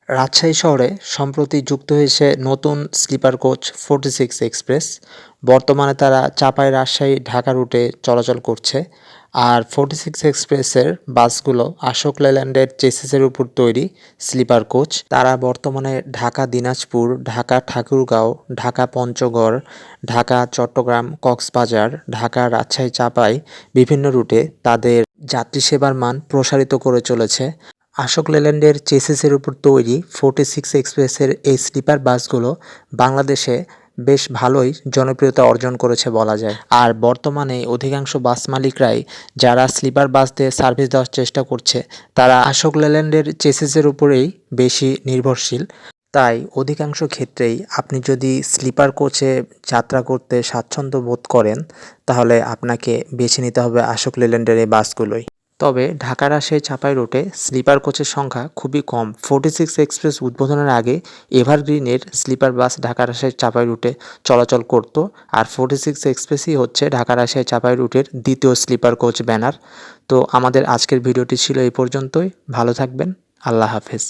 রাজশাহী শহরে সম্প্রতি যুক্ত হয়েছে নতুন স্লিপার কোচ 46 এক্সপ্রেস। বর্তমানে তারা চাপাই রাজশাহী ঢাকা রুটে চলাচল করছে। আর 46 এক্সপ্রেসের বাসগুলো অশোক লেল্যান্ডের চেসিসের উপর তৈরি স্লিপার কোচ। তারা বর্তমানে ঢাকা দিনাজপুর, ঢাকা ঠাকুরগাঁও, ঢাকা পঞ্চগড়, ঢাকা চট্টগ্রাম, কক্সবাজার, ঢাকা রাজশাহী চাপাই বিভিন্ন রুটে তাদের যাত্রী সেবার মান প্রসারিত করে চলেছে। অশোক লেল্যান্ডের চেসিসের উপর তৈরি 46 এক্সপ্রেসের এই স্লিপার বাসগুলো বাংলাদেশে বেশ ভালোই জনপ্রিয়তা অর্জন করেছে বলা যায়। আর বর্তমানে অধিকাংশ বাস মালিকরাই যারা স্লিপার বাস দিয়ে সার্ভিস দেওয়ার চেষ্টা করছে তারা অশোক লেল্যান্ডের চেসিসের উপরেই বেশি নির্ভরশীল। তাই অধিকাংশ ক্ষেত্রেই আপনি যদি স্লিপার কোচে যাত্রা করতে স্বাচ্ছন্দ্য বোধ করেন তাহলে আপনাকে বেছে নিতে হবে অশোক লেল্যান্ডের এই বাসগুলোই। তবে ঢাকা রাজশাহী চাপাই রুটে স্লিপার কোচের সংখ্যা খুবই কম। 46 এক্সপ্রেস উদ্বোধনের আগে এভারগ্রিনের স্লিপার বাস ঢাকা রাজশাহী চাপাই রুটে চলাচল করত। আর 46 এক্সপ্রেসই হচ্ছে ঢাকা রাজশাহী চাপাই রুটের দ্বিতীয় স্লিপার কোচ ব্যানার। তো আমাদের আজকের ভিডিওটি ছিল এই পর্যন্তই। ভালো থাকবেন। আল্লাহ হাফেজ।